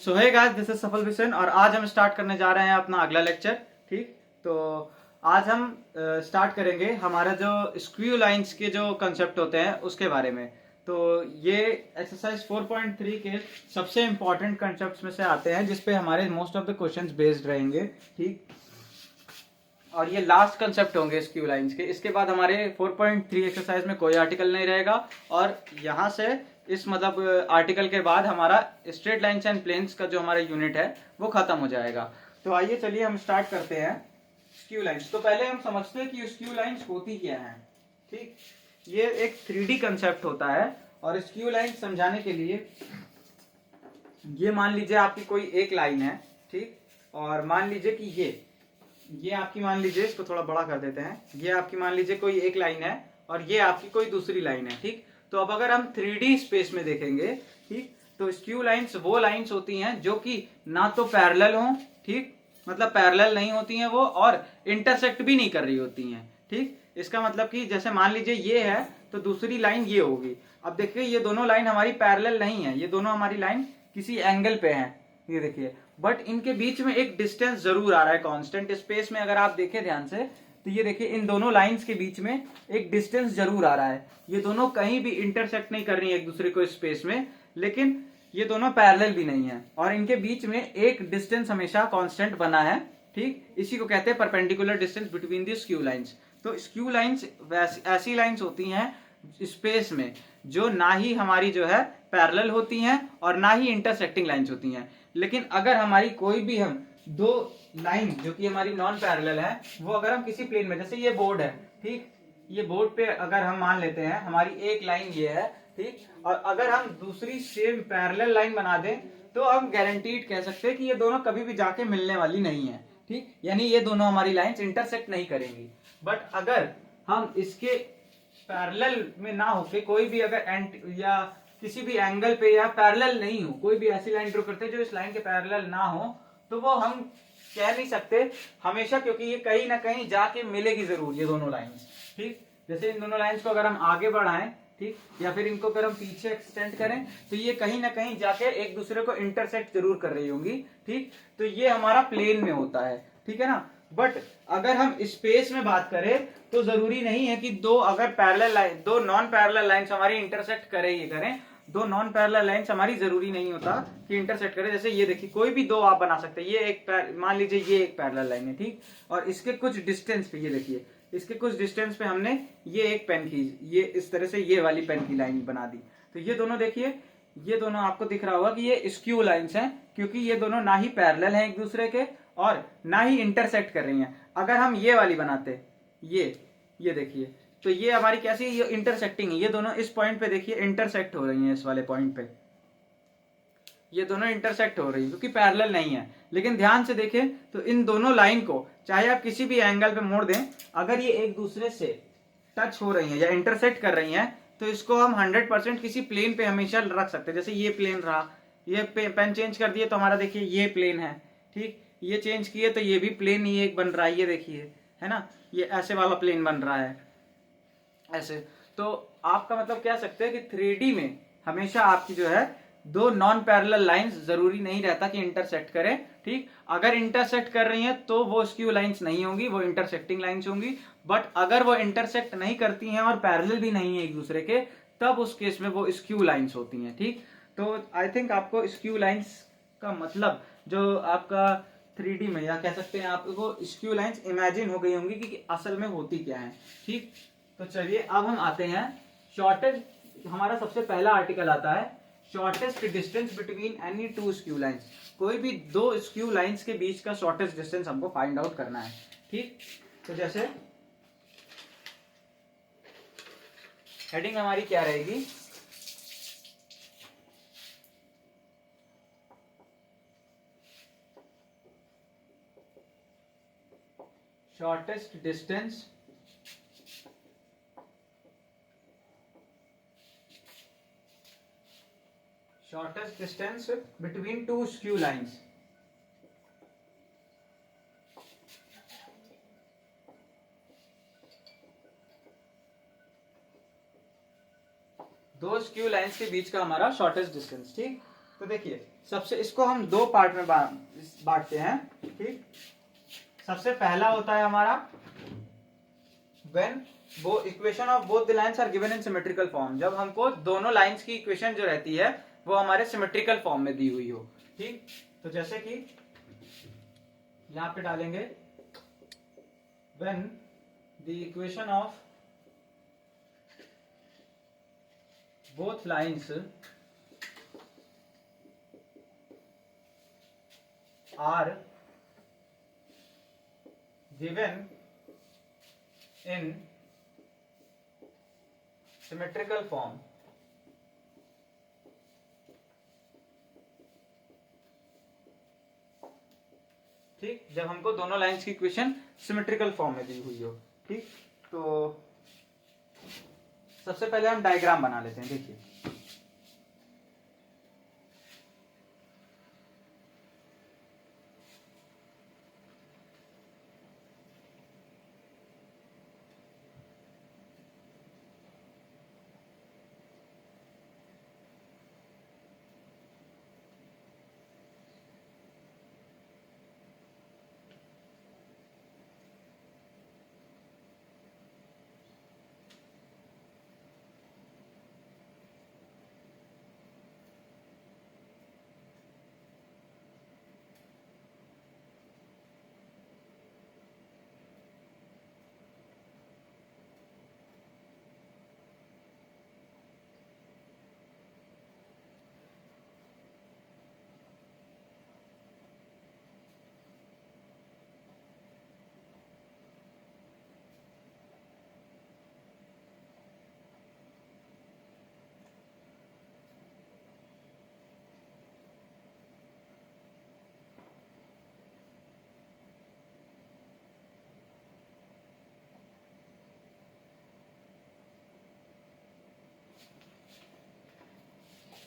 So hey guys, this is Safal Bishan और आज हम स्टार्ट करने जा रहे हैं अपना अगला लेक्चर। ठीक, तो आज हम स्टार्ट करेंगे हमारा जो स्क्यू लाइंस के जो कंसेप्ट होते हैं उसके बारे में। तो ये एक्सरसाइज 4.3 के सबसे इंपॉर्टेंट कंसेप्ट्स में से आते हैं जिसपे हमारे most of the questions based रहेंगे। ठीक, और ये लास्ट कंसेप्ट होंगे स्क्यू लाइंस के। इसके बाद हमारे 4.3 एक्सरसाइज में कोई आर्टिकल नहीं रहेगा और यहाँ से इस मतलब आर्टिकल के बाद हमारा स्ट्रेट लाइंस एंड प्लेन्स का जो हमारा यूनिट है वो खत्म हो जाएगा। तो आइए चलिए हम स्टार्ट करते हैं स्क्यू लाइंस। तो पहले हम समझते हैं कि स्क्यू लाइंस होती क्या है। ठीक, ये एक 3D कंसेप्ट होता है और स्क्यू लाइंस समझाने के लिए ये मान लीजिए आपकी कोई एक लाइन है। ठीक, और मान लीजिए कि ये आपकी मान लीजिए, इसको थोड़ा बड़ा कर देते हैं, ये आपकी मान लीजिए कोई एक लाइन है और ये आपकी कोई दूसरी लाइन है। ठीक, तो अब अगर हम 3D स्पेस में देखेंगे, ठीक, तो स्क्यू लाइंस वो लाइंस होती हैं जो कि ना तो पैरेलल हो, ठीक, मतलब पैरेलल नहीं होती हैं वो, और इंटरसेक्ट भी नहीं कर रही होती हैं। ठीक, इसका मतलब कि जैसे मान लीजिए ये है तो दूसरी लाइन ये होगी। अब देखिए ये दोनों लाइन हमारी पैरेलल नहीं है, ये दोनों हमारी लाइन किसी एंगल पे हैं, ये देखिए, बट इनके बीच में एक डिस्टेंस जरूर आ रहा है कांस्टेंट स्पेस में। अगर आप देखें ध्यान से तो ये देखिए इन दोनों लाइंस के बीच में एक डिस्टेंस जरूर आ रहा है। ये दोनों कहीं भी इंटरसेक्ट नहीं कर रही है एक दूसरे को स्पेस में, लेकिन ये दोनों पैरेलल भी नहीं है और इनके बीच में एक डिस्टेंस हमेशा कांस्टेंट बना है। ठीक, इसी को कहते हैं perpendicular distance between the skew lines. तो स्क्यू लाइंस ऐसी लाइंस होती हैं स्पेस में जो ना ही हमारी जो है पैरेलल होती हैं और ना ही इंटरसेक्टिंग लाइंस होती हैं। लेकिन अगर हमारी कोई भी हम दो लाइन जो कि हमारी नॉन पैरेलल है वो अगर हम किसी प्लेन में, जैसे ये बोर्ड है, ठीक, ये बोर्ड पे अगर हम मान लेते हैं हमारी एक लाइन ये है, ठीक, और अगर हम दूसरी सेम पैरेलल लाइन बना दें तो हम गारंटीड कह सकते हैं कि ये दोनों कभी भी जाके मिलने वाली नहीं है। ठीक, यानी ये दोनों हमारी लाइंस इंटरसेक्ट नहीं करेंगी। बट अगर हम इसके पैरेलल में ना होके कोई भी अगर एंट या किसी भी एंगल पे या पैरेलल नहीं हो, कोई भी ऐसी लाइन ड्रॉ करते हैं जो इस लाइन के पैरेलल ना हो, तो वो हम कह नहीं सकते हमेशा, क्योंकि ये कहीं ना कहीं जाके मिलेगी जरूर ये दोनों लाइंस। ठीक, जैसे इन दोनों लाइंस को अगर हम आगे बढ़ाएं, ठीक, या फिर इनको अगर हम पीछे एक्सटेंड करें तो ये कहीं ना कहीं जाके एक दूसरे को इंटरसेक्ट जरूर कर रही होंगी। ठीक, तो ये हमारा प्लेन में होता है, ठीक है ना। बट अगर हम स्पेस में बात करें तो जरूरी नहीं है कि दो अगर पैरेलल लाइन, दो नॉन पैरेलल लाइंस हमारी इंटरसेक्ट करें, ये करें, दो नॉन पैरेलल लाइंस हमारी जरूरी नहीं होता कि इंटरसेक्ट करे। जैसे ये देखिए कोई भी दो आप बना सकते हैं, ये एक मान लीजिए ये एक पैरेलल लाइन है, ठीक, और इसके कुछ डिस्टेंस पे, ये देखिए इसके कुछ डिस्टेंस पे हमने ये एक पेन की, ये इस तरह से ये वाली पेन की लाइन बना दी। तो ये दोनों देखिए, ये दोनों आपको दिख रहा होगा कि ये स्क्यू लाइंस हैं, क्योंकि ये दोनों ना ही पैरेलल हैं एक दूसरे के और ना ही इंटरसेक्ट कर रही हैं। अगर हम ये वाली बनाते, ये देखिए, तो ये हमारी कैसी, ये इंटरसेक्टिंग है, ये दोनों इस पॉइंट पे देखिए इंटरसेक्ट हो रही हैं, इस वाले पॉइंट पे ये दोनों इंटरसेक्ट हो रही है क्योंकि पैरेलल नहीं है। लेकिन ध्यान से देखें तो इन दोनों लाइन को चाहे आप किसी भी एंगल पे मोड़ दें, अगर ये एक दूसरे से टच हो रही हैं या इंटरसेक्ट कर रही हैं तो इसको हम 100% किसी प्लेन पे हमेशा रख सकते हैं। जैसे ये प्लेन रहा, ये पेन चेंज कर दिए तो हमारा देखिए ये प्लेन है, ठीक, ये चेंज किए तो ये भी प्लेन ही एक बन रहा है, ये देखिए, है ना, ये ऐसे वाला प्लेन बन रहा है ऐसे। तो आपका मतलब कह सकते हैं कि 3D में हमेशा आपकी जो है दो नॉन पैरेलल लाइंस जरूरी नहीं रहता कि इंटरसेक्ट करें। ठीक, अगर इंटरसेक्ट कर रही हैं तो वो स्क्यू लाइंस नहीं होंगी, वो इंटरसेक्टिंग लाइंस होंगी। बट अगर वो इंटरसेक्ट नहीं करती हैं और पैरेलल भी नहीं है एक दूसरे के, तब उस केस में वो स्क्यू लाइंस होती हैं। ठीक, तो आई थिंक आपको स्क्यू लाइंस का मतलब जो आपका 3D में, या कह सकते हैं आपको स्क्यू लाइंस इमेजिन हो गई होंगी कि असल में होती क्या है। ठीक, तो चलिए अब हम आते हैं शॉर्टेस्ट, हमारा सबसे पहला आर्टिकल आता है shortest distance between any two skew lines. कोई भी दो स्क्यू लाइंस के बीच का शॉर्टेस्ट डिस्टेंस हमको फाइंड आउट करना है। ठीक, तो जैसे हेडिंग हमारी क्या रहेगी, shortest distance between two skew lines. दो स्क्यू लाइंस के बीच का हमारा शॉर्टेस्ट डिस्टेंस। ठीक, तो देखिए सबसे इसको हम दो पार्ट में बांटते हैं, ठीक। सबसे पहला होता है हमारा व्हेन वो equation of both the lines are given in symmetrical form, जब हमको दोनों लाइंस की इक्वेशन जो रहती है वो हमारे सिमेट्रिकल फॉर्म में दी हुई हो, ठीक। तो जैसे कि यहां पे डालेंगे when the equation of both lines are given in symmetrical form, ठीक। जब हमको दोनों लाइंस की इक्वेशन सिमेट्रिकल फॉर्म में दी हुई हो, ठीक। तो सबसे पहले हम डायग्राम बना लेते हैं, देखिए।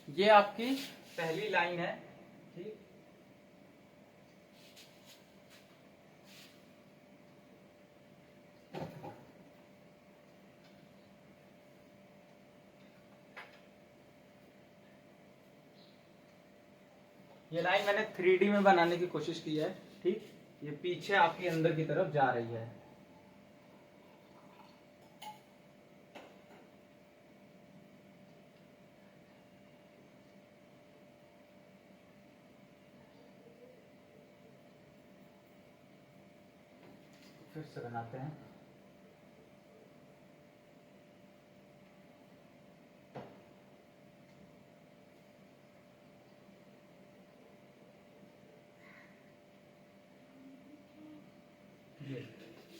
ये आपकी पहली लाइन है, ठीक। ये लाइन मैंने 3D में बनाने की कोशिश की है, ठीक। ये पीछे आपकी अंदर की तरफ जा रही है। फिर से बनाते हैं।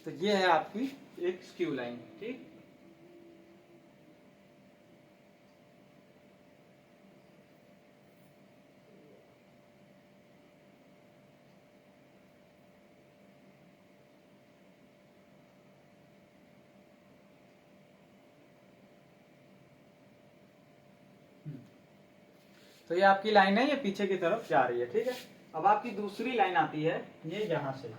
तो ये है आपकी एक स्क्यू लाइन, ठीक। तो ये आपकी लाइन है, ये पीछे की तरफ जा रही है, ठीक है। अब आपकी दूसरी लाइन आती है ये यहां से,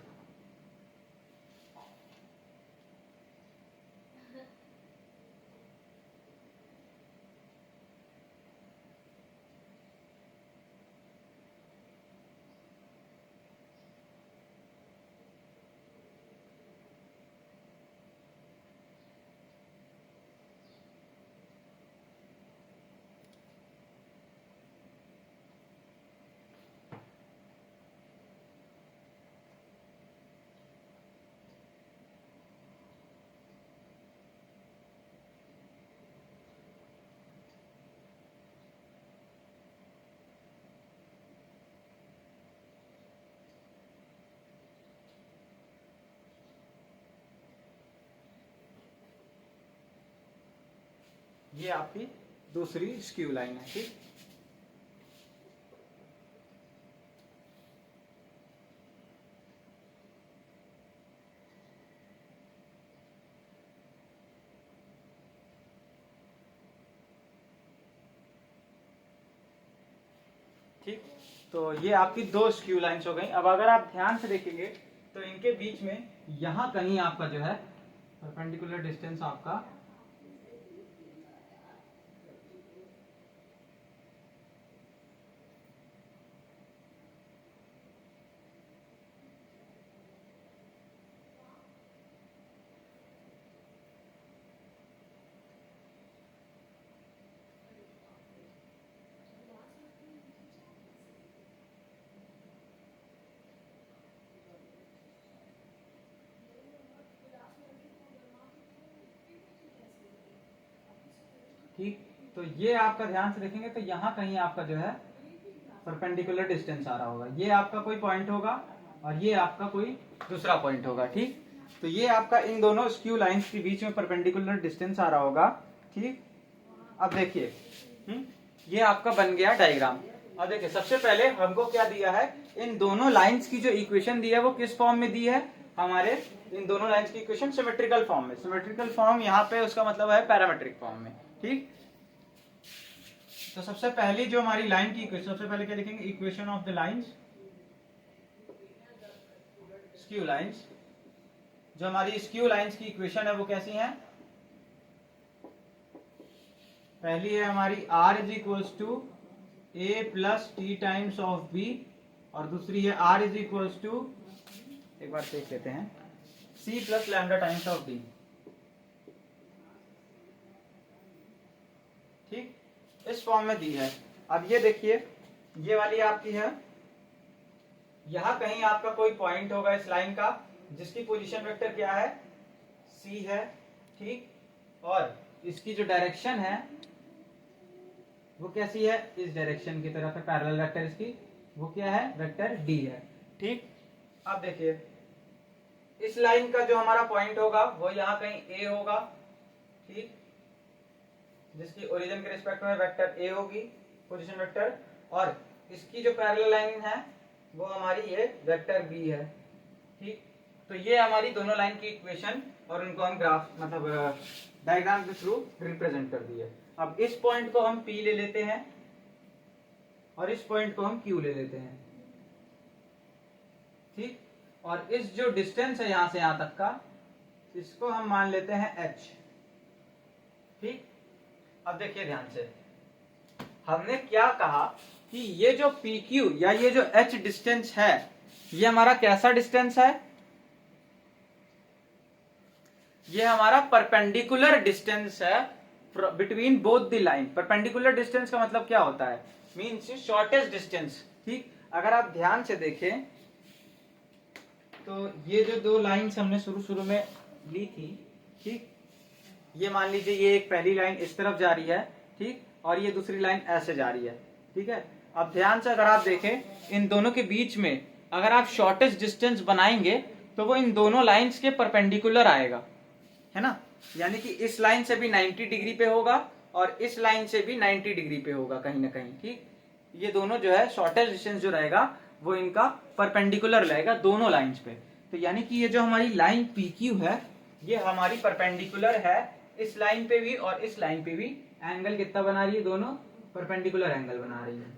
ये आपकी दूसरी स्क्यू लाइन है, ठीक। ठीक। तो ये आपकी दो स्क्यू लाइंस हो गई। अब अगर आप ध्यान से देखेंगे तो इनके बीच में यहां कहीं आपका जो है परपेंडिकुलर डिस्टेंस आपका ठीक, तो ये आपका ध्यान से देखेंगे तो यहाँ कहीं आपका जो है परपेंडिकुलर डिस्टेंस आ रहा होगा, ये आपका कोई पॉइंट होगा और ये आपका कोई दूसरा पॉइंट होगा। ठीक, तो ये आपका इन दोनों स्क्यू लाइंस के बीच में परपेंडिकुलर डिस्टेंस आ रहा होगा। ठीक, अब देखिए ये आपका बन गया डायग्राम। अब देखिए सबसे पहले हमको क्या दिया है, इन दोनों लाइंस की जो इक्वेशन दी है वो किस फॉर्म में दी है, हमारे इन दोनों लाइंस की इक्वेशन सिमेट्रिकल फॉर्म में। सिमेट्रिकल फॉर्म यहाँ पे उसका मतलब है पैरामेट्रिक फॉर्म में। ठीक, तो सबसे पहली जो हमारी लाइन की इक्वेशन, सबसे पहले क्या लिखेंगे, equation of the lines, skew lines. जो हमारी स्क्यू लाइंस की इक्वेशन है वो कैसी है, पहली है हमारी r is equals to a plus t times of b, और दूसरी है r इज इक्वल्स टू, एक बार देख लेते हैं, c plus lambda times of b। ठीक, इस फॉर्म में दी है। अब ये देखिए ये वाली आपकी है, यहां कहीं आपका कोई पॉइंट होगा इस लाइन का जिसकी पोजीशन वेक्टर क्या है, c है। ठीक, और इसकी जो डायरेक्शन है वो कैसी है, इस डायरेक्शन की तरफ है, पैरेलल वेक्टर इसकी वो क्या है, वेक्टर d है। ठीक, अब देखिए इस लाइन का जो हमारा पॉइंट होगा वो यहाँ कहीं a होगा। ठीक, जिसकी ओरिजिन के रिस्पेक्ट में वेक्टर a होगी पोजीशन वेक्टर, और इसकी जो पैरेलल लाइन है वो हमारी ये वेक्टर b है। ठीक, तो ये हमारी दोनों लाइन की इक्वेशन और उनको हम ग्राफ मतलब डायग्राम के थ्रू रिप्रेजेंट कर दिए। अब इस पॉइंट को हम p ले लेते हैं और इस पॉइंट को हम q ले लेते हैं। ठीक, और इस जो डिस्टेंस है यहां से यहां तक का, इसको हम मान लेते हैं h। ठीक, अब देखिए ध्यान से, हमने क्या कहा कि ये जो PQ या ये जो h डिस्टेंस है ये हमारा कैसा डिस्टेंस है, ये हमारा परपेंडिकुलर डिस्टेंस है between both the line. Perpendicular distance का मतलब क्या होता है, मींस शॉर्टेस्ट डिस्टेंस। ठीक, अगर आप ध्यान से देखें तो ये जो दो लाइंस हमने शुरू में ली थी, ठीक, ये मान लीजिए ये एक पहली लाइन इस तरफ जा रही है, ठीक, और ये दूसरी लाइन ऐसे जा रही है। ठीक है, अब ध्यान से अगर आप देखें इन दोनों के बीच में अगर आप शॉर्टेस्ट डिस्टेंस बनाएंगे तो वो इन दोनों लाइंस के परपेंडिकुलर आएगा, है ना, यानी कि इस लाइन से भी 90 डिग्री पे होगा और इस लाइन से भी 90 डिग्री पे होगा कहीं ना कहीं। ठीक, ये दोनों जो है शॉर्टेस्ट डिस्टेंस जो रहेगा वो इनका परपेंडिकुलर रहेगा दोनों लाइंस पे। तो यानी कि ये जो हमारी लाइन PQ है ये हमारी परपेंडिकुलर है इस लाइन पे भी और इस लाइन पे भी। एंगल कितना बना रही है, दोनों परपेंडिकुलर एंगल बना रही है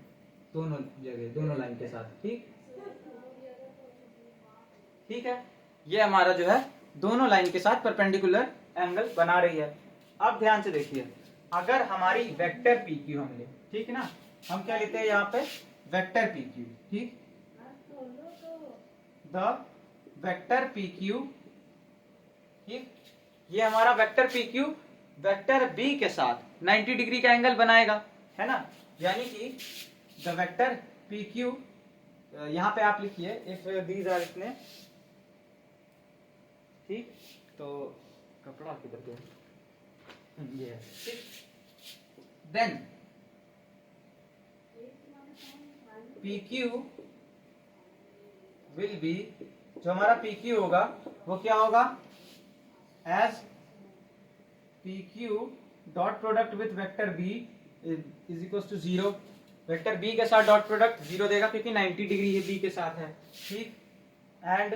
दोनों जगह, दोनों लाइन के साथ। ठीक, ठीक है, ये हमारा जो है दोनों लाइन के साथ परपेंडिकुलर एंगल बना रही है। अब ध्यान से देखिए, अगर हमारी वेक्टर PQ हम ले, ठीक है ना, हम क्या लेते हैं यहाँ पे, वेक्टर PQ। ठीक, द वेक्टर PQ, ठीक, ये हमारा वेक्टर PQ वेक्टर B के साथ 90 डिग्री का एंगल बनाएगा, है ना, यानी कि द वेक्टर PQ, यहाँ पे आप लिखिए इफ दीज आर इतने। ठीक, तो कपड़ा किधर गया, ये है। ठीक, देन PQ विल बी, जो हमारा PQ होगा वो क्या होगा, as PQ dot product with vector B is equal to 0। Vector B के साथ डॉट प्रोडक्ट 0 देगा क्योंकि 90 डिग्री ये B के साथ है। ठीक, and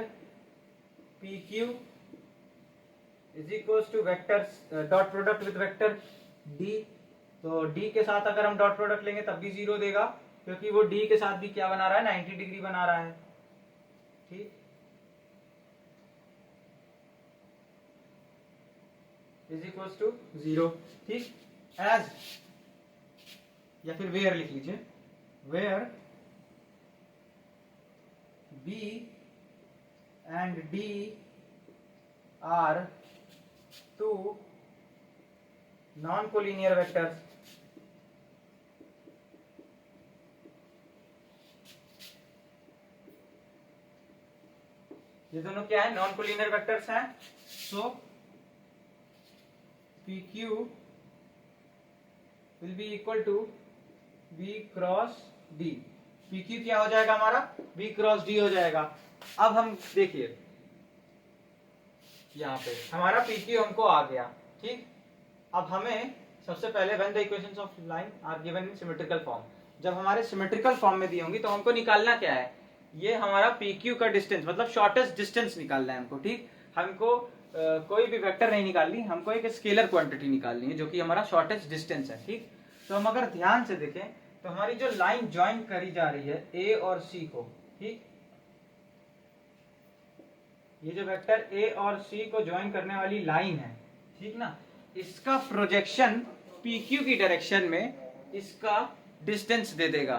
PQ is equal to vector dot product with vector D, तो D के साथ अगर हम डॉट प्रोडक्ट लेंगे तब भी 0 देगा क्योंकि वो D के साथ भी क्या बना रहा है, 90 डिग्री बना रहा है। ठीक, इज इक्वल टू 0। ठीक, एज या फिर वेयर लिख लीजिए, where B and D are two non collinear vectors. ये दोनों क्या है, नॉन कोलिनियर वेक्टर्स हैं। So PQ will be equal to b cross d. P Q क्या हो जाएगा हमारा, बी क्रॉस डी हो जाएगा। अब हम देखिए यहाँ पे हमारा पी क्यू हमको आ गया, ठीक। अब हमें सबसे पहले when the equations of line are given in symmetrical form, जब हमारे सिमेट्रिकल फॉर्म में दी होंगी तो हमको निकालना क्या है, ये हमारा पी क्यू का डिस्टेंस मतलब शॉर्टेस्ट डिस्टेंस निकालना है हमको, ठीक। हमको कोई भी वेक्टर नहीं निकालनी, हमको एक स्केलर क्वांटिटी निकालनी है जो कि हमारा शॉर्टेस्ट डिस्टेंस है, ठीक। तो हम अगर ध्यान से देखें तो हमारी जो लाइन ज्वाइन करी जा रही है ए और सी को, ठीक, ये जो वेक्टर ए और सी को ज्वाइन करने वाली लाइन है, ठीक ना, इसका प्रोजेक्शन पी क्यू की डायरेक्शन में इसका डिस्टेंस दे देगा,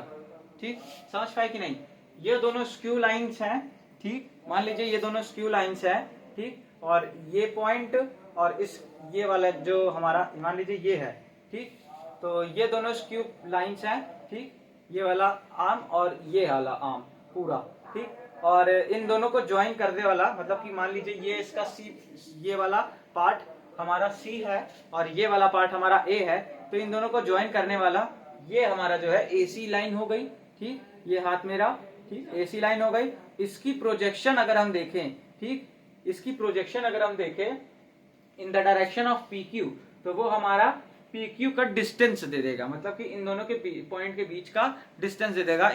ठीक। समझ पाए कि नहीं, ये दोनों स्क्यू लाइंस हैं, ठीक। मान लीजिए ये दोनों स्क्यू लाइंस हैं, ठीक, और ये पॉइंट और इस ये वाला जो हमारा मान लीजिए ये है, ठीक। तो ये दोनों स्क्यू लाइंस हैं, ठीक, ये वाला आर्म और ये वाला आर्म पूरा, ठीक। और इन दोनों को ज्वाइन करने वाला मतलब कि मान लीजिए ये इसका सी, ये वाला पार्ट हमारा सी है और ये वाला पार्ट हमारा ए है, तो इन दोनों को ज्वाइन करने वाला ये हमारा जो है एसी लाइन हो गई, ठीक। ये हाथ मेरा, ठीक, एसी लाइन हो गई। इसकी प्रोजेक्शन अगर हम देखें, ठीक, इसकी प्रोजेक्शन अगर हम देखें in the direction of P Q, तो वो हमारा पी क्यू का डिस्टेंस दे देगा, मतलब कि इन दोनों के पॉइंट के बीच का डिस्टेंस दे देगा।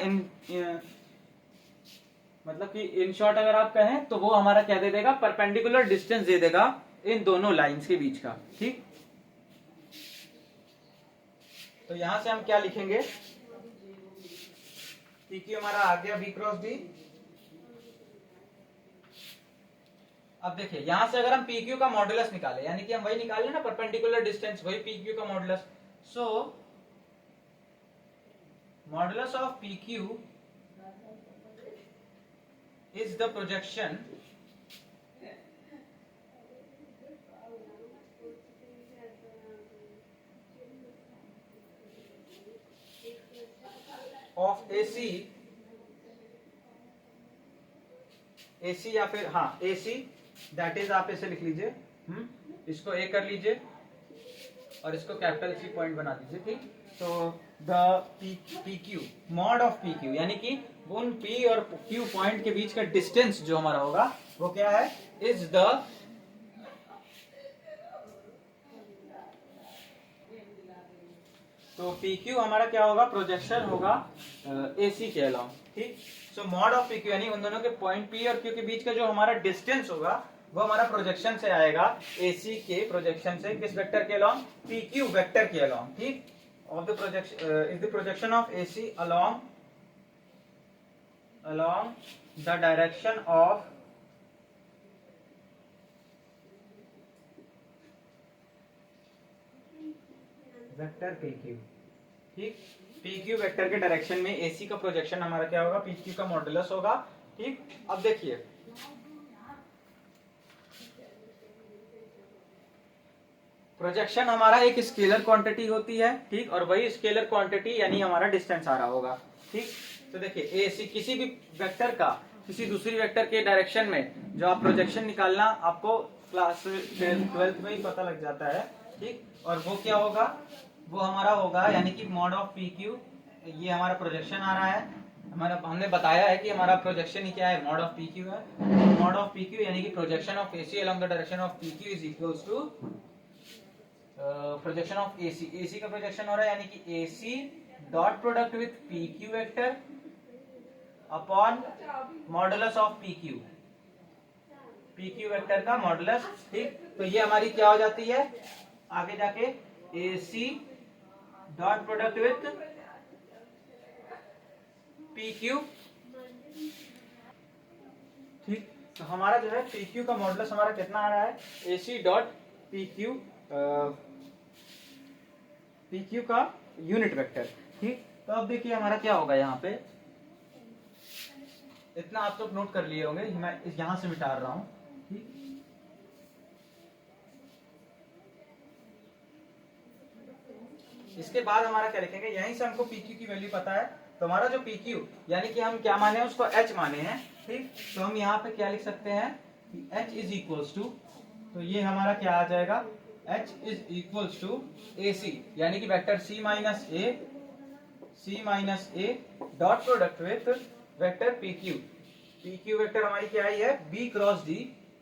मतलब कि इन शॉर्ट अगर आप कहें तो वो हमारा क्या दे देगा, परपेंडिकुलर डिस्टेंस दे देगा इन दोनों लाइंस के बीच का, ठीक। तो यहां से हम क्या लिखेंगे, पी क्यू हमारा आ गया बी क्रॉस डी। अब देखिए यहां से अगर हम पी क्यू का मॉडुलस निकाले, यानी कि हम वही निकाले ना परपेंडिकुलर डिस्टेंस, वही पी क्यू का modulus. So modulus of P Q is the projection of AC, AC या फिर हाँ एसी, दैट इज आप ऐसे लिख लीजिए, इसको ए कर लीजिए और इसको कैपिटल सी पॉइंट बना दीजिए, ठीक। तो the P Q mod of P Q, यानी कि उन पी और क्यू पॉइंट के बीच का डिस्टेंस जो हमारा होगा वो क्या है, इज द तो पी क्यू हमारा क्या होगा, प्रोजेक्शन होगा एसी के अलावा, ठीक। सो मॉड ऑफ पी क्यू यानी उन दोनों के पॉइंट पी और क्यू के बीच का जो हमारा डिस्टेंस होगा वो हमारा प्रोजेक्शन से आएगा, एसी के प्रोजेक्शन से, किस वेक्टर के अलोंग, पी क्यू वेक्टर के अलोंग, ठीक। Of the projection is the projection of AC along the direction of vector P Q, ठीक। पी क्यू वेक्टर के डायरेक्शन में एसी का प्रोजेक्शन हमारा क्या होगा, पी क्यू का मॉडुलस होगा, ठीक। अब देखिए प्रोजेक्शन हमारा एक स्केलर क्वांटिटी होती है, ठीक, और वही स्केलर क्वांटिटी यानी हमारा डिस्टेंस आ रहा होगा, ठीक। तो देखिए एसी किसी भी वेक्टर का किसी दूसरी वेक्टर के डायरेक्शन में जो आप प्रोजेक्शन निकालना आपको क्लास 12th में ही पता लग जाता है, ठीक। और वो क्या होगा, वो हमारा होगा यानी कि मॉड ऑफ पी क्यू, ये हमारा प्रोजेक्शन आ रहा है, हमारा हमने बताया है कि हमारा प्रोजेक्शन ही क्या है, मॉड ऑफ पी क्यू है। मॉड ऑफ पी क्यू यानी कि projection of AC along the direction of P Q is equals to projection of AC, AC का प्रोजेक्शन हो रहा है यानी कि AC dot product with P Q vector upon modulus of P Q, P Q vector का modulus, ठीक। तो ये हमारी क्या हो जाती है आगे जाके, AC dot product with P Q, ठीक। तो हमारा जो है पी क्यू का मॉडुलस हमारा कितना आ रहा है, AC dot P Q, P Q का यूनिट वेक्टर, ठीक। तो अब देखिए हमारा क्या होगा, यहाँ पे इतना आप तो नोट कर लिए होंगे, मैं यहां से मिटा रहा हूं, ठीक। इसके बाद हमारा क्या लिखेंगे, यहीं से हमको पी क्यू की वैल्यू पता है, तो हमारा जो पी क्यू यानी कि हम क्या माने हैं उसको एच माने हैं, ठीक। तो हम यहाँ पे क्या लिख सकते हैं कि एच इज इक्वल्स टू, तो ये हमारा क्या आ जाएगा, H is equals to AC, यानी कि vector C minus a dot product with vector PQ। PQ vector हमारी क्या आई है, B क्रॉस D,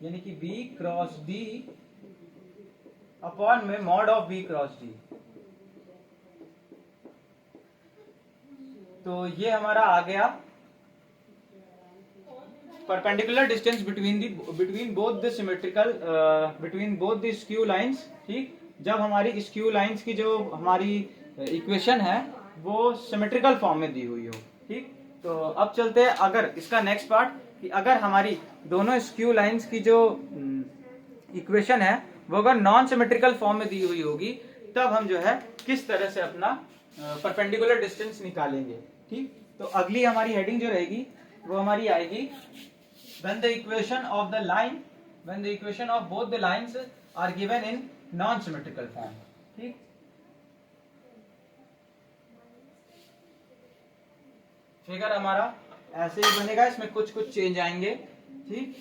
यानी कि B क्रॉस D अपॉन में mod of B cross D। तो ये हमारा आ गया perpendicular distance between both the symmetrical between both the skew lines. ठीक, जब हमारी स्क्यू लाइंस की जो हमारी इक्वेशन है वो सिमेट्रिकल फॉर्म में दी हुई हो। ठीक, तो अब चलते हैं अगर इसका नेक्स्ट पार्ट, कि अगर हमारी दोनों स्क्यू लाइंस की जो इक्वेशन है वो अगर नॉन सिमेट्रिकल फॉर्म में दी हुई होगी, तब हम जो है किस तरह से अपना परपेंडिकुलर डिस्टेंस निकालेंगे। ठीक, तो अगली हमारी हेडिंग जो रहेगी वो हमारी आएगी when the equation of both the lines are given in non symmetrical form। ठीक, फिगर हमारा ऐसे ही बनेगा, इसमें कुछ चेंज आएंगे। ठीक,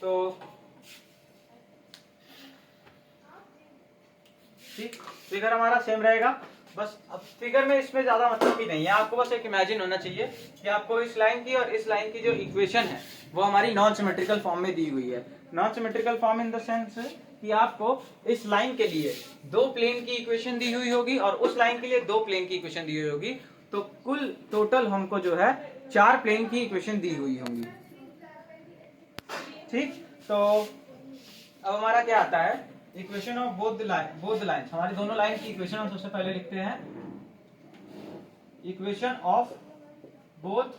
तो ठीक, फिगर हमारा सेम रहेगा। बस अब फिगर में इसमें ज्यादा मतलब भी नहीं है, आपको बस एक इमेजिन होना चाहिए कि आपको इस लाइन की और इस लाइन की जो इक्वेशन है वो हमारी नॉन सिमेट्रिकल फॉर्म में दी हुई है। Non symmetrical form in the sense कि आपको इस लाइन के लिए दो प्लेन की इक्वेशन दी हुई होगी और उस लाइन के लिए दो प्लेन की इक्वेशन दी हुई होगी, तो कुल टोटल हमको जो है 4 प्लेन की इक्वेशन दी हुई होंगी। ठीक, तो अब हमारा क्या आता है, equation of both the lines. हमारी दोनों लाइन की इक्वेशन हम सबसे पहले लिखते हैं, equation of both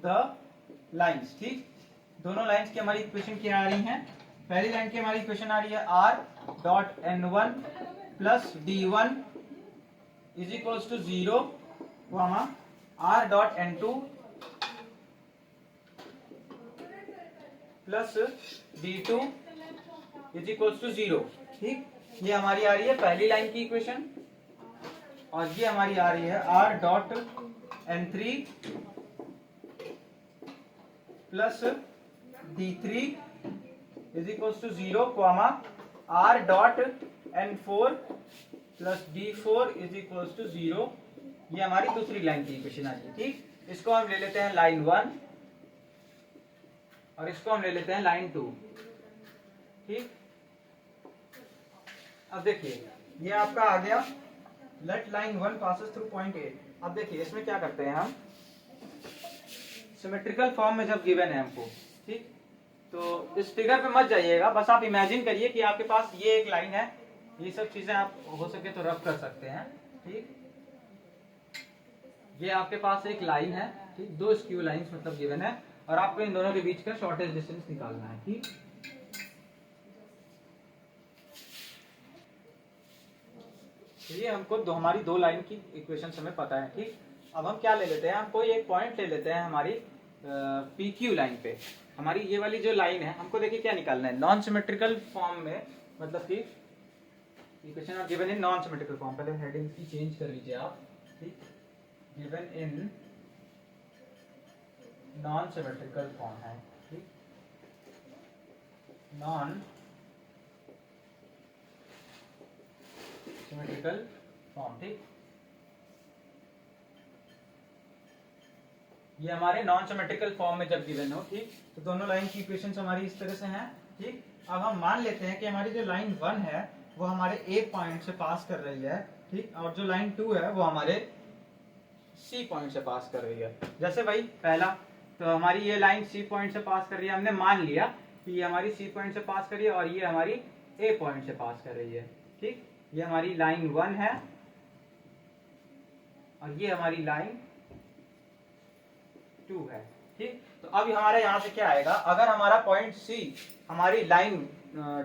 the lines. ठीक, दोनों लाइन्स की हमारी इक्वेशन क्या आ रही है, पहली लाइन की हमारी इक्वेशन आ रही है r.n1 plus d1 is equals to 0, r.n2 plus d2 is equals to 0। ठीक, ये हमारी आ रही है पहली लाइन की इक्वेशन, और ये हमारी आ रही है r.n3 plus d3 is equals to 0, r.n4 plus d4 is equals to 0। ये हमारी दूसरी लाइन की इक्वेशन आ रही है। ठीक, इसको हम ले लेते हैं लाइन 1 और इसको हम ले लेते हैं लाइन 2। ठीक, अब देखिए ये आपका आ गया, let line 1 passes through point A. अब देखिए इसमें क्या करते हैं हम, सिमेट्रिकल फॉर्म में जब गिवन है हमको, ठीक, तो इस फिगर पे मत जाइएगा, बस आप इमेजिन करिए कि आपके पास ये एक लाइन है, ये सब चीजें आप हो सके तो रफ कर सकते हैं। ठीक, ये आपके पास एक लाइन है, ठीक, दो स्क्यू लाइंस मतलब गिवन है, और आपको इन दोनों के बीच का शॉर्टेस्ट डिस्टेंस निकालना है। ठीक, ये हमको हमारी दो लाइन की इक्वेशन हमें पता है। ठीक, अब हम क्या ले लेते हैं, हम कोई एक पॉइंट ले लेते हैं हमारी PQ लाइन पे। हमारी ये वाली जो लाइन है हमको देखिए क्या निकालना है, नॉन सिमेट्रिकल फॉर्म में, मतलब कि equation are given in non symmetrical form. पहले हेडिंग की चेंज कर लीजिए आप। ठीक, given in non symmetrical form है। ठीक, नॉन सिमेट्रिकल फॉर्म। ठीक, ये हमारे नॉन सिमेट्रिकल फॉर्म में जब गिवन हो। ठीक, तो दोनों लाइन की इक्वेशंस हमारी इस तरह से हैं। ठीक, अब हम मान लेते हैं कि हमारी जो लाइन 1 है वो हमारे A पॉइंट से पास कर रही है। ठीक, और जो लाइन 2 है वो हमारे C पॉइंट से पास कर रही है। जैसे भाई पहला, तो हमारी ये लाइन C पॉइंट से पास कर रही है, हमने मान लिया कि ये हमारी C पॉइंट से पास कर रही है और ये हमारी A पॉइंट से पास कर रही है। ठीक, ये हमारी लाइन 1 है और ये हमारी लाइन 2 है। ठीक, तो अब हमारे यहाँ से क्या आएगा, अगर हमारा पॉइंट C हमारी लाइन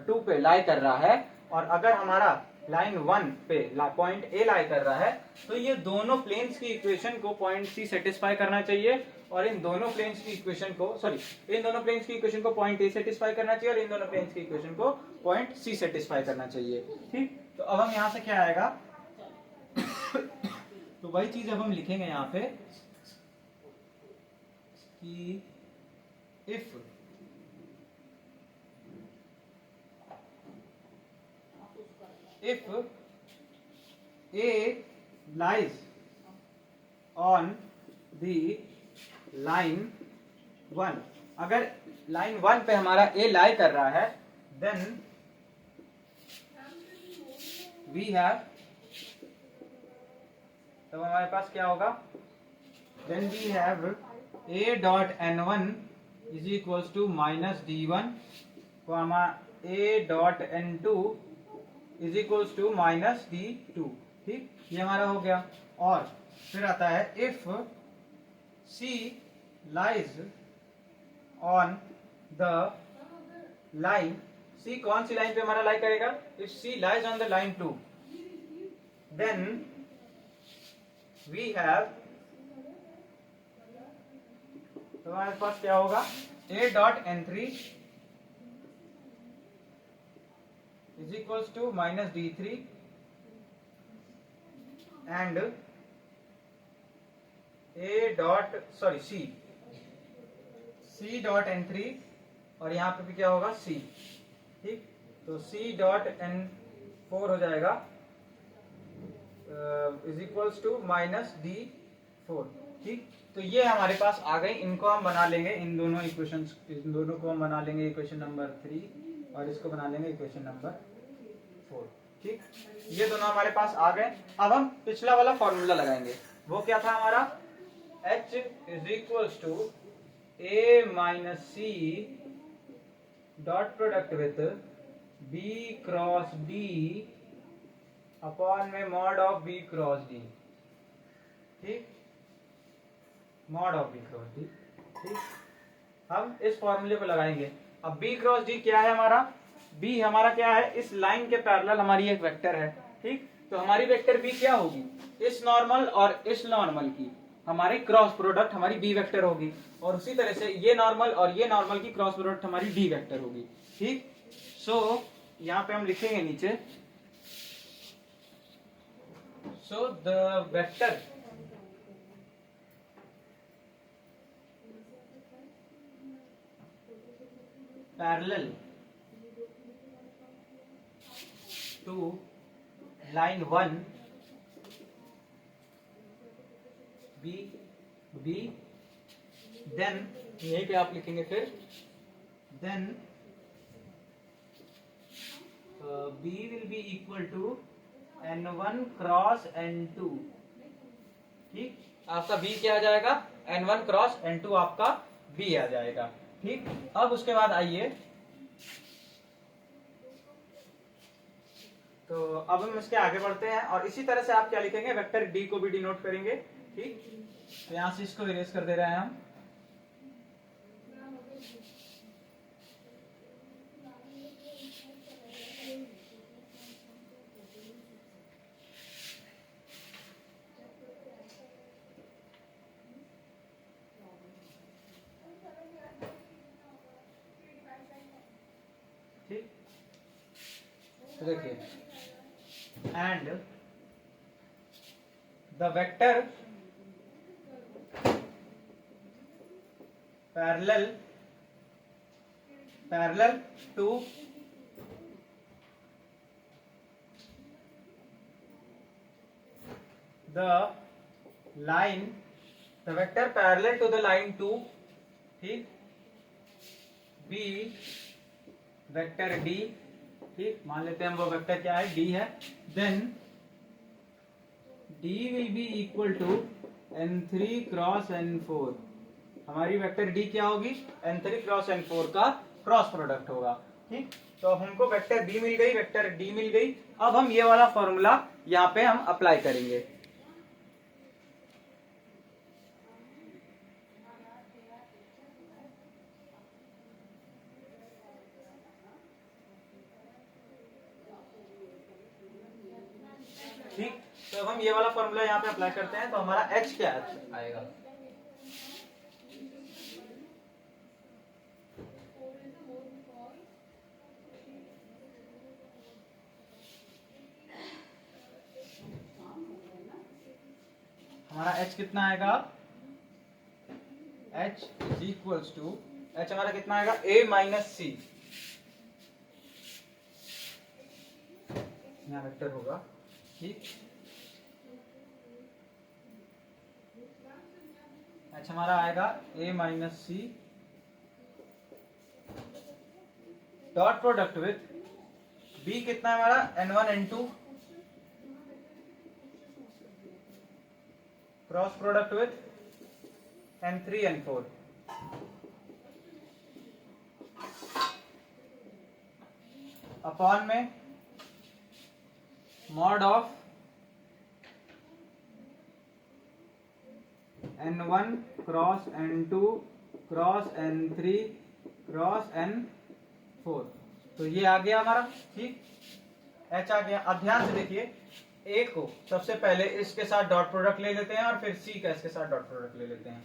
2 पे लाई कर रहा है और अगर हमारा लाइन 1 पे पॉइंट A लाई कर रहा है, तो ये दोनों प्लेन्स की इक्वेशन को पॉइंट C सेटिस्फाई करना चाहिए और इन दोनों प्लेन्स की इक्वेशन को इन दोनों प्लेन्स की इक्वेशन को पॉइंट A सेटिस्फाई करना चाहिए और इन दोनों प्लेन्स की इक्वेशन को पॉइंट C सेटिस्फाई करना चाहिए। ठीक, तो अब हम यहाँ से क्या आएगा, तो वही चीज अब हम लिखेंगे यहाँ पे कि if A lies on the line 1, अगर लाइन 1 पे हमारा ए लाई कर रहा है, देन वी हैव, तब हमारे पास क्या होगा, then we have A dot N one is equals to minus D one, comma A dot N two is equals to minus D two. ठीक, ये हमारा हो गया। और फिर आता है if C lies on the line, C कौन सी लाइन पे हमारा लाई करेगा, if C lies on the line 2, then we have, तो हमारे पास क्या होगा, A dot N three is equals to minus d three and a dot sorry C dot N three, और यहाँ पे भी क्या होगा सी। ठीक, तो सी डॉट एन फोर हो जाएगा is equals to minus d four. ठीक, तो ये हमारे पास आ गई, इनको हम बना लेंगे, इन दोनों इक्वेशंस, इन दोनों को हम बना लेंगे इक्वेशन नंबर 3 और इसको बना लेंगे इक्वेशन नंबर 4। ठीक, ये दोनों हमारे पास आ गए। अब हम पिछला वाला फॉर्मूला लगाएंगे, वो क्या था हमारा, H is equals to A minus C dot product with B cross D upon में mod of B cross D. ठीक, mod of B cross D. ठीक, हम इस फॉर्मूले को लगाएंगे। अब बी क्रॉस डी क्या है हमारा, बी हमारा क्या है, इस लाइन के पैरेलल हमारी एक वेक्टर है। ठीक, तो हमारी वेक्टर बी क्या होगी, इस नॉर्मल और इस नॉर्मल की हमारी क्रॉस प्रोडक्ट हमारी बी वेक्टर होगी, और उसी तरह से ये नॉर्मल और ये नॉर्मल की क्रॉस प्रोडक्ट हमारी डी वेक्टर होगी। ठीक, सो यहाँ पे हम लिखेंगे नीचे, so the vector parallel to line 1 b, then यहीं पे आप लिखेंगे फिर, then b will be equal to n1 cross n2। ठीक, आपका बी क्या आ जाएगा, n1 क्रॉस n2 आपका बी आ जाएगा। ठीक, अब उसके बाद आइए, तो अब हम इसके आगे बढ़ते हैं, और इसी तरह से आप क्या लिखेंगे, वेक्टर डी को भी डिनोट करेंगे। ठीक, तो यहां से इसको इरेज कर दे रहे हैं हम। ठीक, तो देखिए, and the vector parallel to the line, the vector parallel to the line 2, ठीक, b वेक्टर d, ठीक, मान लेते हैं हम वो वेक्टर क्या है, d है, then d will be equal to n3 cross n4, हमारी वेक्टर d क्या होगी, n3 क्रॉस n4 का क्रॉस प्रोडक्ट होगा। ठीक, तो अब हमको वेक्टर b मिल गई, वेक्टर d मिल गई। अब हम ये वाला फॉर्मूला यहाँ पे हम अप्लाई करेंगे। ठीक, तो अब हम ये वाला फॉर्मूला यहाँ पे अप्लाई करते हैं, तो हमारा h क्या आएगा, हमारा h कितना आएगा, h is equals to, h हमारा कितना आएगा a माइनस सी, यहाँ वेक्टर होगा, ठीक। h हमारा आएगा a minus C dot product with b कितना है हमारा n1 n2 cross product with n3 n4, upon में mod of n1 cross n2 cross n3 cross n4। तो ये आ गया हमारा, ठीक, h आ गया। अब ध्यान से देखिए, a को सबसे पहले इसके साथ डॉट प्रोडक्ट ले लेते हैं और फिर c का इसके साथ डॉट प्रोडक्ट ले लेते हैं।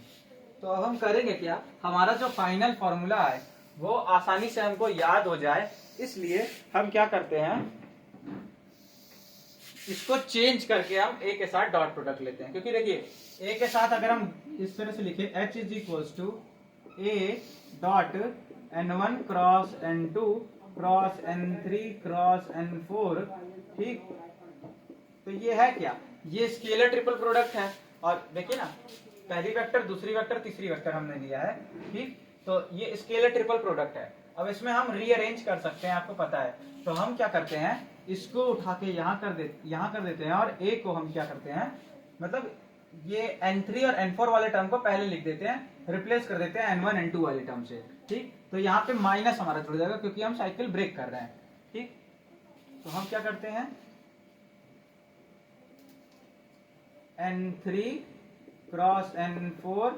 तो अब हम करेंगे क्या, हमारा जो फाइनल फॉर्मूला है वो आसानी से हमको याद हो जाए, इसलिए हम क्या करते हैं, इसको चेंज करके हम a के साथ डॉट प्रोडक्ट लेते हैं। क्योंकि देखिए a के साथ अगर हम इस तरह से लिखे h is equals to a dot n1 cross n2 cross n3 cross n4, ठीक। तो ये है क्या, ये स्केलर ट्रिपल प्रोडक्ट है। और देखिए ना, पहली वेक्टर, दूसरी वेक्टर, तीसरी वेक्टर हमने लिया है, ठीक। तो ये स्केलर ट्रिपल प्रोडक्ट है। अब इसमें हम रीअरेंज कर सकते हैं, आपको पता है। तो हम क्या करते हैं, इसको उठा के यहाँ कर देते हैं और a को हम क्या करते हैं, मतलब ये n3 और n4 वाले टर्म को पहले लिख देते हैं, रिप्लेस कर देते हैं n1 n2 वाले टर्म से, ठीक। तो यहाँ पे माइनस हमारा जुड़ जाएगा क्योंकि हम साइकिल ब्रेक कर रहे हैं, ठीक। तो हम क्या करते हैं, n3 cross n4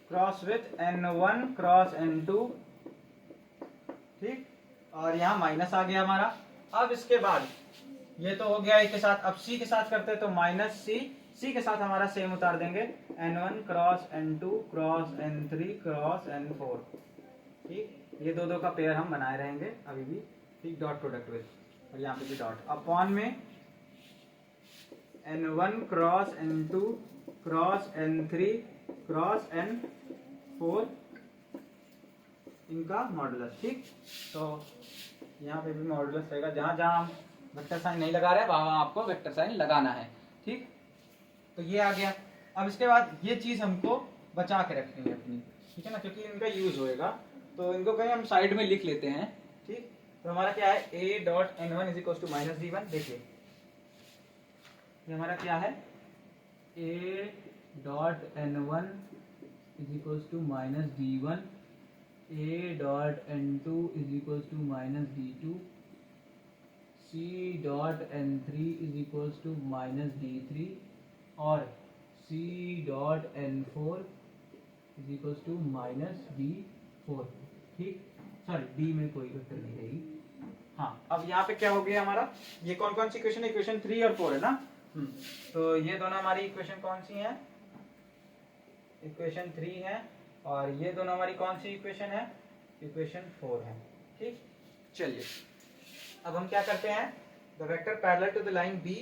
cross with n1 cross n2, ठीक। और यहाँ माइनस आ गया हमारा। अब इसके बाद ये तो हो गया a के साथ, अब c के साथ करते हैं तो माइनस c के साथ हमारा सेम उतार देंगे, n1 cross n2 cross n3 cross n4, ठीक। ये दो का पेयर हम बनाए रहेंगे अभी भी, ठीक, डॉट प्रोडक्ट विथ, और यहाँ पे भी डॉट, अपॉन में n1 cross n2 cross n3 cross n4 इनका मॉडुलस, ठीक। तो यहाँ पे भी मॉडुलस रहेगा, जहां जहां हम वेक्टर साइन नहीं लगा रहे हैं वहां आपको वेक्टर साइन लगाना है, ठीक। तो ये आ गया। अब इसके बाद ये चीज हमको बचा के रखनी है अपनी, ठीक है ना, क्योंकि इनका यूज होएगा। तो इनको कहीं हम साइड में लिख लेते हैं, ठीक। तो हमारा क्या है, a dot n1 is equal to minus d1। देखिए ये हमारा क्या है, a dot n1 is equal to minus d1, a dot n2 is equal to minus d2, c dot n3 is equal to minus d3 और c dot n4 is equal to minus d4, ठीक। Sorry, d में कोई vector नहीं रहेगी। हाँ, अब यहाँ पे क्या हो गया हमारा, ये कौन कौन सी इक्वेशन है, इक्वेशन 3 और 4 है ना। तो ये दोनों हमारी इक्वेशन कौन सी हैं, इक्वेशन 3 है, और ये दोनों हमारी कौन सी इक्वेशन है, इक्वेशन 4 है, ठीक। चलिए अब हम क्या करते हैं, the vector parallel to the line b,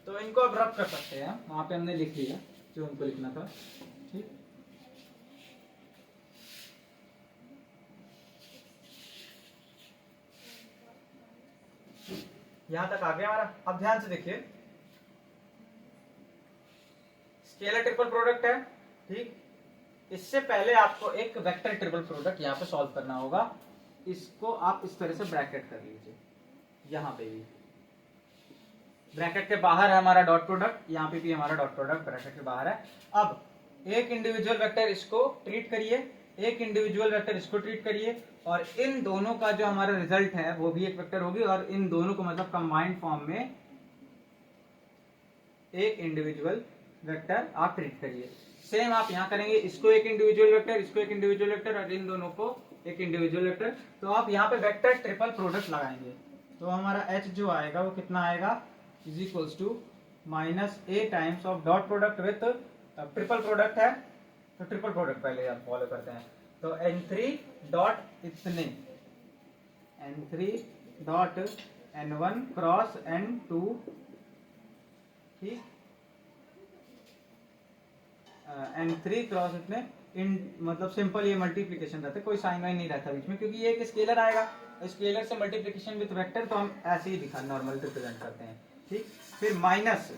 तो इनको अब रब कर सकते हैं, वहां पे हमने लिख लिया जो हमको लिखना था, ठीक। यहां तक आ गया हमारा। अब ध्यान से देखिए, स्केलर ट्रिपल प्रोडक्ट है, ठीक। इससे पहले आपको एक वेक्टर ट्रिपल प्रोडक्ट यहाँ पे सॉल्व करना होगा। इसको आप इस तरह से ब्रैकेट कर लीजिए, यहाँ पे भी ब्रैकेट के बाहर है हमारा डॉट प्रोडक्ट, यहाँ पे भी हमारा डॉट प्रोडक्ट ब्रैकेट के बाहर है। अब एक इंडिविजुअल वेक्टर इसको ट्रीट करिए, एक इंडिविजुअल वेक्टर इसको ट्रीट करिए, और इन दोनों का जो हमारा रिजल्ट है वो भी एक वेक्टर होगी, और इन दोनों को मतलब कंबाइंड फॉर्म में एक इंडिविजुअल वेक्टर आप ट्रीट करिए। सेम आप यहाँ करेंगे, इसको एक इंडिविजुअल वेक्टर, इसको एक इंडिविजुअल वेक्टर, और इन दोनों को एक इंडिविजुअल वेक्टर। तो आप यहाँ पे वेक्टर ट्रिपल प्रोडक्ट लगाएंगे, तो हमारा h जो आएगा वो कितना आएगा, is equals to minus a times of dot product with triple product है, तो ट्रिपल प्रोडक्ट पहले आप फॉलो करते हैं। तो n3 डॉट इतने, n3 dot n1 cross n2 ठीक, n3 क्रॉस इतने इन, मतलब सिंपल ये मल्टीप्लिकेशन रहता है, कोई साइन वाइन नहीं रहता बीच में, क्योंकि ये एक स्केलर आएगा, स्केलर से मल्टीप्लिकेशन विद वेक्टर तो हम ऐसे ही दिखा नॉर्मल रिप्रेजेंट करते हैं। ठीक, फिर माइनस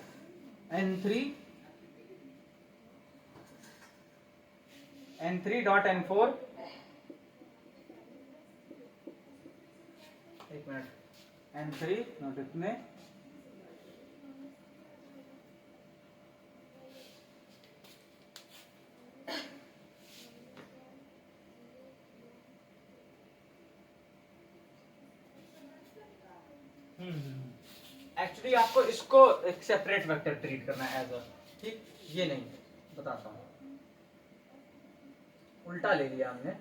n3 डॉट n4, एक मिनट, n3 नोट इतने एक्चुअली आपको इसको एक सेपरेट वेक्टर ट्रीट करना है एज अ, ठीक, ये नहीं, बताता हूं, उल्टा ले लिया हमने।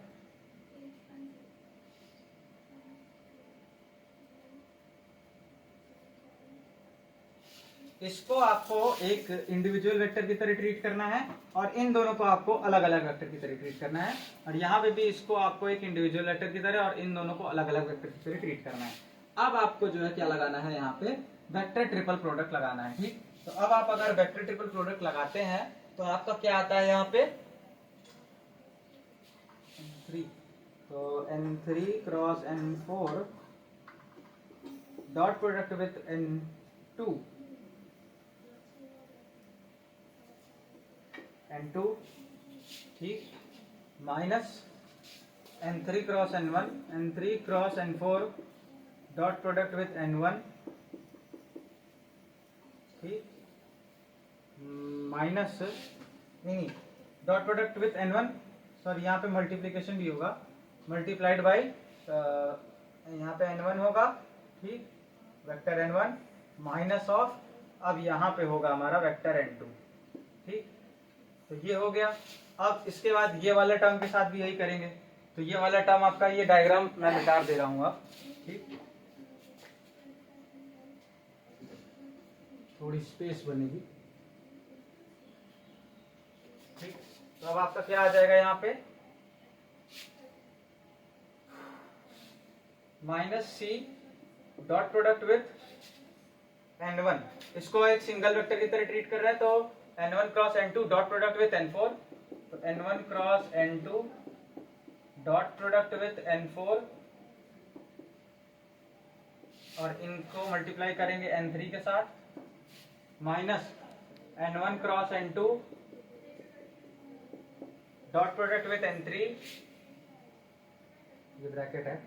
इसको आपको एक इंडिविजुअल वेक्टर की तरह ट्रीट करना है और इन दोनों को आपको अलग अलग वेक्टर की तरह ट्रीट करना है, और यहाँ पे भी इसको आपको एक इंडिविजुअल वेक्टर की तरह और इन दोनों को अलग अलग वेक्टर की तरह ट्रीट करना है। अब आपको जो है क्या लगाना है, यहाँ पे वेक्टर ट्रिपल प्रोडक्ट लगाना है। ठीक, तो अब आप अगर वेक्टर ट्रिपल प्रोडक्ट लगाते हैं तो आपका क्या आता है यहाँ पे n3, तो n3 cross n4 dot product with n2 n2, ठीक, minus n3 cross n1 n3 cross n4 dot product with n1, ठीक, माइनस नहीं dot product with n1, sorry यहाँ पे मल्टीप्लीकेशन भी होगा, मल्टीप्लाइड बाई यहाँ पे n1 होगा, ठीक, वेक्टर n1 माइनस ऑफ, अब यहाँ पे होगा हमारा वेक्टर n2, ठीक, तो ये हो गया। अब इसके बाद ये वाले टर्म के साथ भी यही करेंगे, तो ये वाला टर्म आपका, ये डायग्राम मैं मिटा दे रहा हूँ अब, ठीक, थोड़ी स्पेस बनेगी, ठीक, तो अब आपका क्या आ जाएगा यहाँ पे minus C dot product with n1, इसको एक सिंगल वेक्टर की तरह ट्रीट कर रहा है, तो n1 cross n2 dot product with n4, तो n1 cross n2 dot product with n4, और इनको मल्टीप्लाई करेंगे n3 के साथ, minus n1 cross n2 dot product with n3, ये ब्रैकेट है,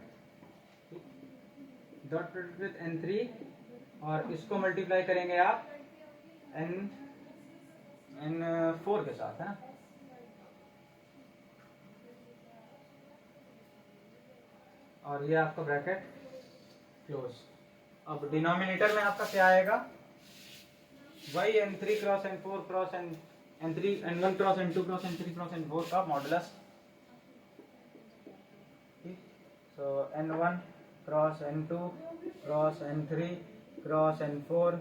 डॉट प्रोडक्ट विथ n3, और इसको मल्टीप्लाई करेंगे आप n4 के साथ, है ना, और ये आपका ब्रैकेट क्लोज। अब डिनोमिनेटर में आपका क्या आएगा, वही n3 cross n4 cross n3 n1 cross n2 cross n3 cross n4 का मॉडुलस, ठीक, तो n1 cross n2 cross n3 cross n4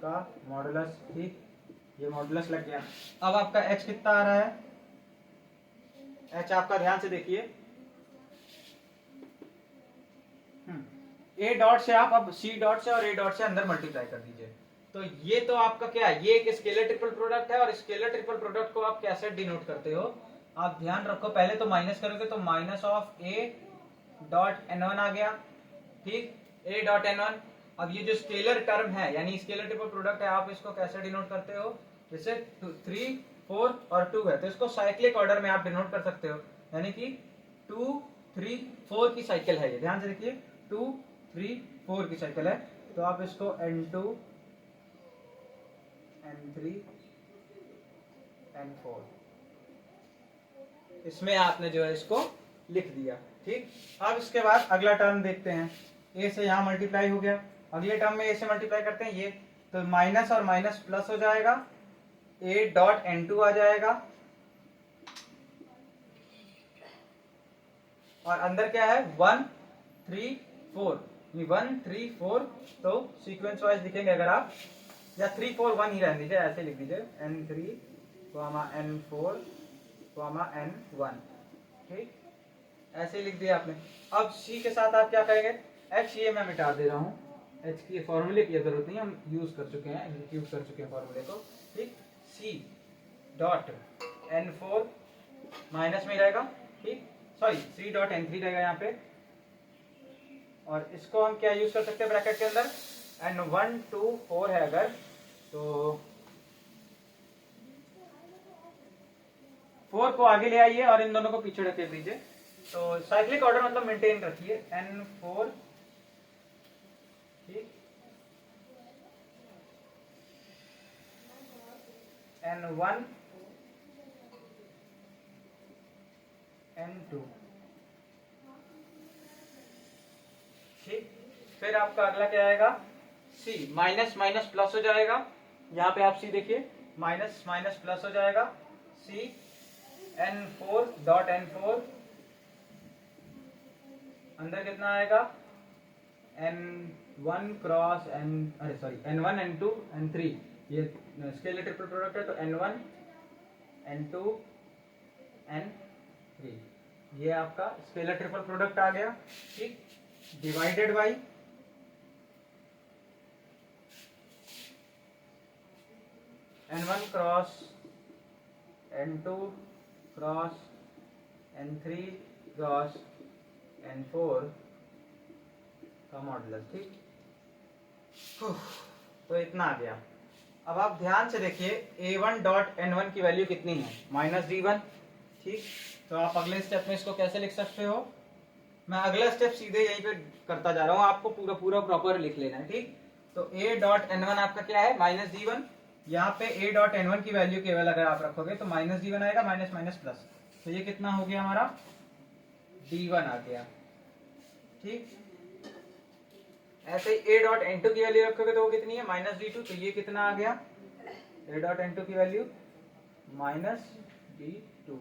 का मॉडुलस, ठीक, ये मॉडुलस लग गया। अब आपका h कितना आ रहा है, h आपका ध्यान से देखिए, a डॉट से आप अब c डॉट से और a डॉट से अंदर मल्टीप्लाई कर दीजिए, तो ये तो आपका क्या है, ये एक स्केलर ट्रिपल प्रोडक्ट है, और स्केलर ट्रिपल प्रोडक्ट को आप कैसे डिनोट करते हो, आप ध्यान रखो, पहले तो माइनस करोगे तो minus of a dot n1 आ गया, ठीक, a डॉट n1। अब ये जो स्केलर टर्म है यानी स्केलर ट्रिपल प्रोडक्ट है, आप इसको कैसे डिनोट करते हो, जैसे 3 4 और 2 है तो इसको साइक्लिक ऑर्डर में आप डिनोट कर सकते हो, यानी कि 2 3 4 की साइकिल है, ये ध्यान से देखिए 2 3 4 की साइकिल है, तो आप इसको n2 n3 n4 इसमें आपने जो है इसको लिख दिया, ठीक। अब इसके बाद अगला टर्म देखते हैं, a से यहाँ मल्टीप्लाई हो गया, अगले टर्म में a से मल्टीप्लाई करते हैं ये, तो माइनस और माइनस प्लस हो जाएगा, a डॉट n2 आ जाएगा, और अंदर क्या है 1 3 4, 1 3 4, तो सीक्वेंस वाइज लिखेंगे अगर आप, या 3 4 1 ही रहने दीजिए, ऐसे लिख दीजिए n3 n4 n1, ठीक, ऐसे ही लिख दिया आपने। अब c के साथ आप क्या करेंगे, h ये मैं मिटा दे रहा हूं, एच की फॉर्मूले की जरूरत नहीं, हम यूज कर चुके हैं, एग्जीक्यूट कर चुके हैं फॉर्मूले को, ठीक। C dot N four minus में रहेगा, ठीक, सॉरी सी डॉट एन थ्री रहेगा यहाँ पे, और इसको हम क्या यूज कर सकते हैं ब्रैकेट के अंदर, एन वन टू फोर है अगर, तो 4 को आगे ले आइए और इन दोनों को पीछे रख दीजिए। तो साइक्लिक ऑर्डर मतलब मेंटेन रखिए, एन फोर, ठीक, एन वन, एन टू, ठीक। फिर आपका अगला क्या आएगा, सी, माइनस माइनस प्लस हो जाएगा, यहाँ पे आप सी देखिए, माइनस माइनस प्लस हो जाएगा, C N four dot N four, अंदर कितना आएगा, एन वन क्रॉस एन, अरे sorry N one N two N three, ये स्केलर ट्रिपल प्रोडक्ट है, तो N one N two N three, ये आपका स्केलर ट्रिपल प्रोडक्ट आ गया, ठीक, divided by N one cross N two cross N three cross N four का modulus, ठीक। तो इतना आ गया। अब आप ध्यान से देखिए, a1 डॉट n1 की वैल्यू कितनी है, माइनस d1, ठीक। तो आप अगले स्टेप में इसको कैसे लिख सकते हो, मैं अगला स्टेप सीधे यहीं पे करता जा रहा हूँ, आपको पूरा पूरा प्रॉपर लिख लेना है, ठीक। तो a डॉट n1 आपका क्या है, माइनस d1, यहाँ पे a डॉट n1 की वैल्यू केवल अगर आप रखोगे तो माइनस d1 आएगा, माइनस माइनस प्लस, तो ये कितना हो गया हमारा, d1 आ गया, ठीक। ऐसे ही a डॉट n2 की वैल्यू रखोगे तो वो कितनी है, माइनस d2, तो ये कितना आ गया, a डॉट n2 की वैल्यू माइनस d2,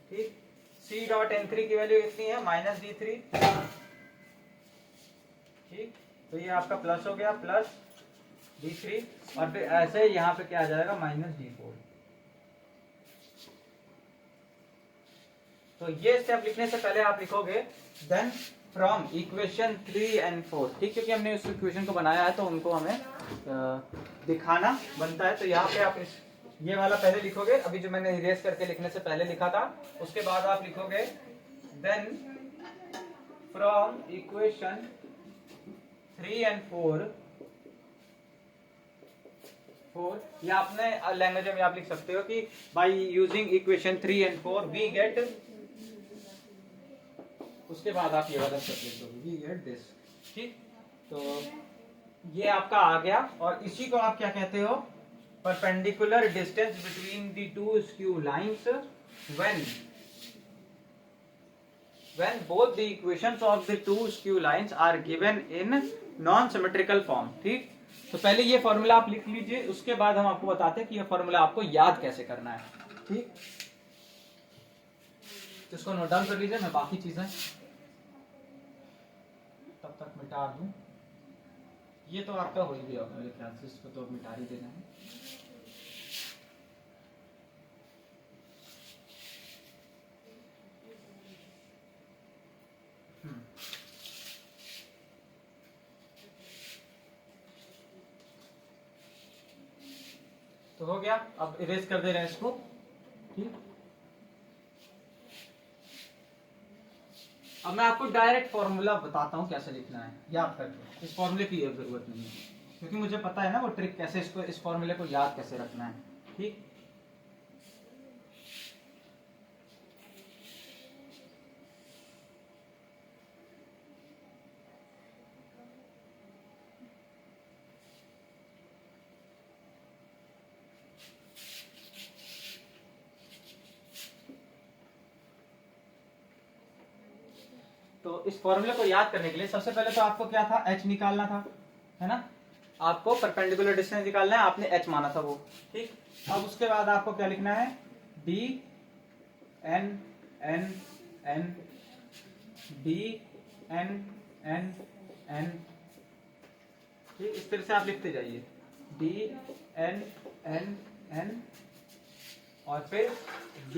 ठीक। c डॉट n3 की वैल्यू कितनी है, माइनस d3, ठीक। तो ये आपका प्लस हो गया, प्लस d3, और फिर ऐसे यहाँ पे क्या आ जाएगा, माइनस d4। तो ये स्टेप लिखने से पहले आप लिखोगे देन फ्रॉम इक्वेशन 3 एंड 4, ठीक, क्योंकि हमने उस इक्वेशन को बनाया है तो उनको हमें दिखाना बनता है। तो यहाँ पे आप ये वाला पहले लिखोगे, अभी जो मैंने इरेज करके लिखने से पहले लिखा था, उसके बाद आप लिखोगे देन फ्रॉम इक्वेशन 3 एंड 4, या अपने लैंग्वेज में आप लिख सकते हो कि by using equation 3 and 4 we get, उसके बाद आप ये वाला स्टेप लिख दोगे, वी गेट दिस, ठीक। तो ये आपका आ गया, और इसी को आप क्या कहते हो, perpendicular distance between the two skew lines when both the equations of the two skew lines are given in non symmetrical form, ठीक। तो पहले ये फॉर्मूला आप लिख लीजिए, उसके बाद हम आपको बताते हैं कि ये फॉर्मूला आपको याद कैसे करना है, ठीक। तो इसको नोट डाउन कर लीजिए, मैं बाकी चीजें तब तक मिटा दूं। ये तो आपका हो ही गया मेरे ख्याल से, इसको तो मिटा ही देना है। तो हो गया, अब इरेज कर दे रहे हैं इसको, ठीक। अब मैं आपको डायरेक्ट फॉर्मूला बताता हूँ कैसे लिखना है, याद करके, इस फॉर्मूले की जरूरत नहीं है, क्योंकि मुझे पता है ना वो ट्रिक कैसे, इसको इस फॉर्मूले को याद कैसे रखना है, ठीक। तो इस फॉर्मूले को याद करने के लिए सबसे पहले तो आपको क्या था, h निकालना था, है ना, आपको परपेंडिकुलर डिस्टेंस निकालना है, आपने h माना था वो, ठीक। अब उसके बाद आपको क्या लिखना है, d n n n d n n n, ठीक, इस तरह से आप लिखते जाइए, d n n n और फिर d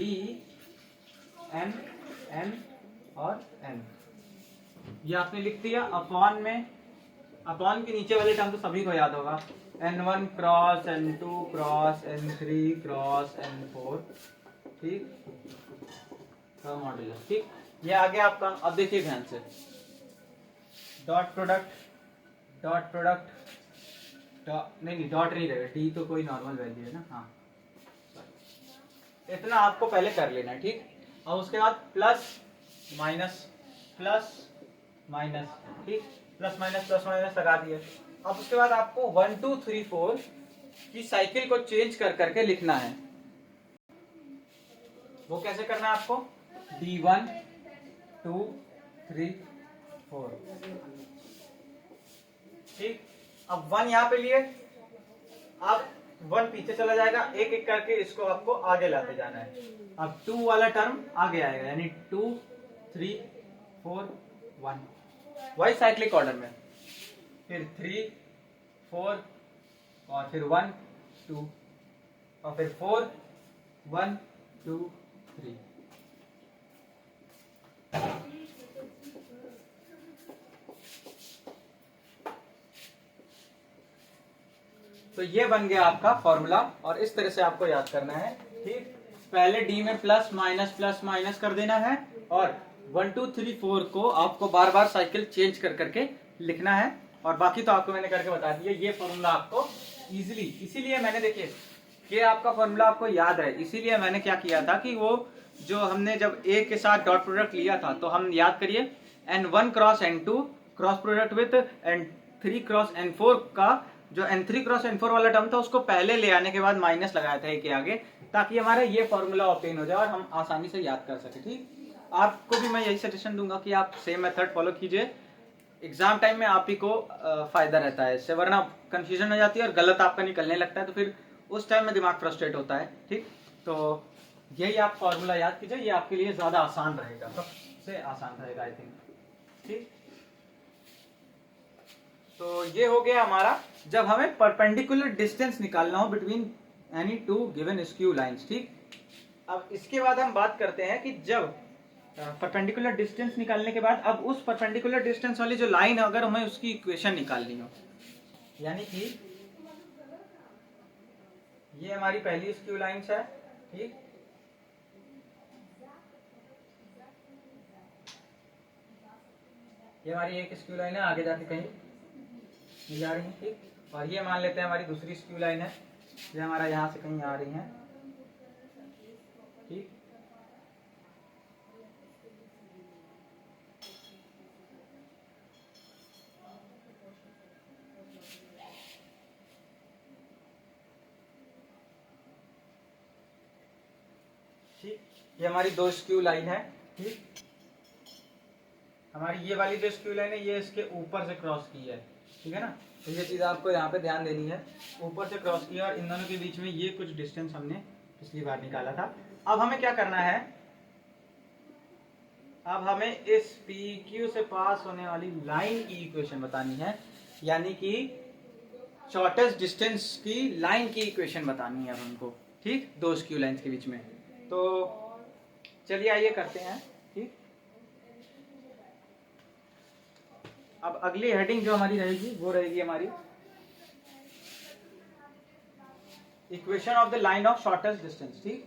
n n और n, ये आपने लिख दिया। अपॉन में अपॉन के नीचे वाले टर्म तो सभी को याद होगा, n1 cross n2 cross n3 cross n4, ठीक, का मॉड्यूलस, ठीक, ये आ गया आपका। अब देखिए ध्यान से, डॉट प्रोडक्ट नहीं डॉट नहीं रहेगा, डी तो कोई नॉर्मल वैल्यू है ना, हाँ, इतना आपको पहले कर लेना है, ठीक। और उसके बाद प्लस माइनस, ठीक, प्लस माइनस लगा दिए। अब उसके बाद आपको 1 2 3 4 की साइकिल को चेंज कर करके लिखना है। वो कैसे करना है आपको, D1 2 3 4, ठीक। अब 1 यहाँ पे लिए, अब 1 पीछे चला जाएगा, एक एक करके इसको आपको आगे लाते जाना है। अब 2 वाला टर्म आगे आएगा, यानी 2 3 4 1, वही साइक्लिक ऑर्डर में, फिर 3 4 और फिर 1 2 और फिर 4 1 2 3। तो ये बन गया आपका फॉर्मूला, और इस तरह से आपको याद करना है, ठीक। पहले डी में प्लस माइनस कर देना है, और 1 2 3 4 को आपको बार बार साइकिल चेंज कर करके लिखना है, और बाकी तो आपको मैंने करके बता दिया। ये फॉर्मूला आपको इजीली, इसीलिए मैंने देखिए कि आपका फॉर्मूला आपको याद है, इसीलिए मैंने क्या किया था कि वो जो हमने जब ए के साथ डॉट प्रोडक्ट लिया था, तो हम याद करिए n1 cross n2 cross product with n3 cross n4 का जो n3 क्रॉस n4 वाला टर्म था उसको पहले ले आने के बाद माइनस लगाया था ए के आगे, ताकि हमारा ये फॉर्मूला ऑब्टेन हो जाए और हम आसानी से याद कर सके, ठीक। आपको भी मैं यही सजेशन दूंगा कि आप सेम मेथड फॉलो कीजिए, एग्जाम टाइम में आप ही को फायदा रहता है इससे, वरना कंफ्यूजन हो जाती है और गलत आपका निकलने लगता है, तो फिर उस टाइम में दिमाग फ्रस्ट्रेट होता है, ठीक। तो यही आप फॉर्मूला याद कीजिए, ये आपके लिए ज्यादा आसान रहेगा, सबसे आसान रहेगा आई थिंक, ठीक। तो ये हो गया हमारा जब हमें परपेंडिकुलर डिस्टेंस निकालना हो between any two given skew lines, ठीक। अब इसके बाद हम बात करते हैं कि जब परपेंडिकुलर डिस्टेंस निकालने के बाद अब उस परपेंडिकुलर डिस्टेंस वाली जो लाइन है अगर हमें उसकी इक्वेशन निकालनी हो, यानी कि ये हमारी पहली स्क्यू लाइंस है, ठीक। ये हमारी एक स्क्यू लाइन है, आगे जाके कहीं नहीं जा रही है, ठीक। और ये मान लेते हैं हमारी दूसरी स्क्यू लाइन है, ये हमारा यहाँ से कहीं आ रही है, ठीक। ठीक, ये हमारी दो स्क्यू लाइन है, ठीक। हमारी ये वाली जो स्क्यू लाइन है ये इसके ऊपर से क्रॉस की है, ठीक है ना। तो ये चीज आपको यहाँ पे ध्यान देनी है, ऊपर से क्रॉस किया और इन दोनों के बीच में ये कुछ डिस्टेंस हमने पिछली बार निकाला था। अब हमें क्या करना है, अब हमें इस PQ से पास होने वाली लाइन की इक्वेशन बतानी है, यानी कि शॉर्टेस्ट डिस्टेंस की लाइन की इक्वेशन बतानी है अब हमको, ठीक, दो स्क्यू लाइंस के बीच में। तो चलिए आइए करते हैं, ठीक। अब अगली हेडिंग जो हमारी रहेगी वो रहेगी हमारी equation of the line of shortest distance, ठीक।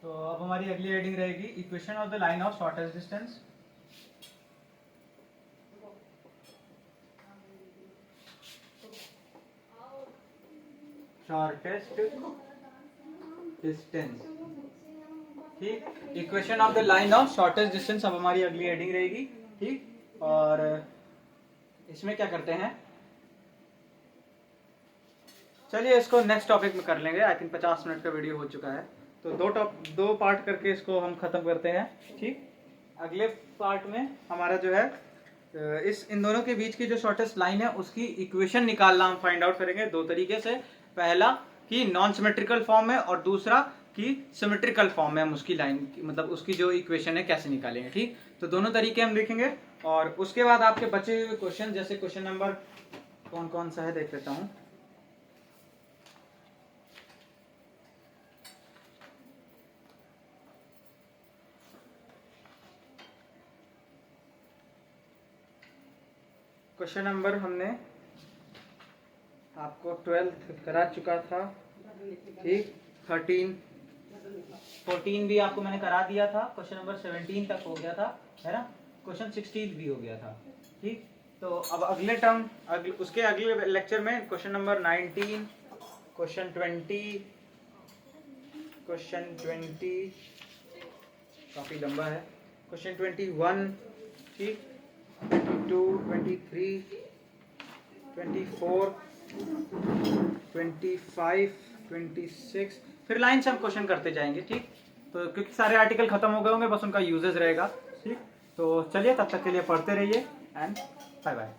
तो अब हमारी अगली हेडिंग रहेगी equation of the line of shortest distance. Shortest distance, ठीक, equation of the line of shortest distance अब हमारी अगली हेडिंग रहेगी, ठीक। और इसमें क्या करते हैं, चलिए इसको नेक्स्ट टॉपिक में कर लेंगे। आई थिंक 50 मिनट का वीडियो हो चुका है, तो दो पार्ट करके इसको हम खत्म करते हैं। ठीक, अगले पार्ट में हमारा जो है इन दोनों के बीच की जो शॉर्टेस्ट लाइन है उसकी इक्वेशन निकालना हम फाइंड आउट करेंगे दो तरीके से। पहला कि नॉन सिमेट्रिकल फॉर्म में, और दूसरा कि सिमेट्रिकल फॉर्म में हम उसकी लाइन मतलब उसकी जो इक्वेशन है कैसे निकालेंगे। ठीक, तो दोनों तरीके हम देखेंगे, और उसके बाद आपके बचे हुए क्वेश्चन, जैसे क्वेश्चन नंबर कौन कौन सा है देख लेता हूँ। क्वेश्चन नंबर हमने आपको 12th करा चुका था। ठीक, 13 14 भी आपको मैंने करा दिया था, क्वेश्चन नंबर 17 तक हो गया था, है ना। क्वेश्चन 16 भी हो गया था। ठीक, तो अब अगले टर्म उसके अगले लेक्चर में क्वेश्चन नंबर 19, क्वेश्चन 20, क्वेश्चन 20 काफ़ी लंबा है, क्वेश्चन 21, ठीक, 22, 23, 24, 25, 26, फिर लाइन से हम क्वेश्चन करते जाएंगे। ठीक, तो क्योंकि सारे आर्टिकल खत्म हो गए होंगे, बस उनका यूजेस रहेगा। ठीक, तो चलिए तब तक के लिए पढ़ते रहिए एंड बाय बाय।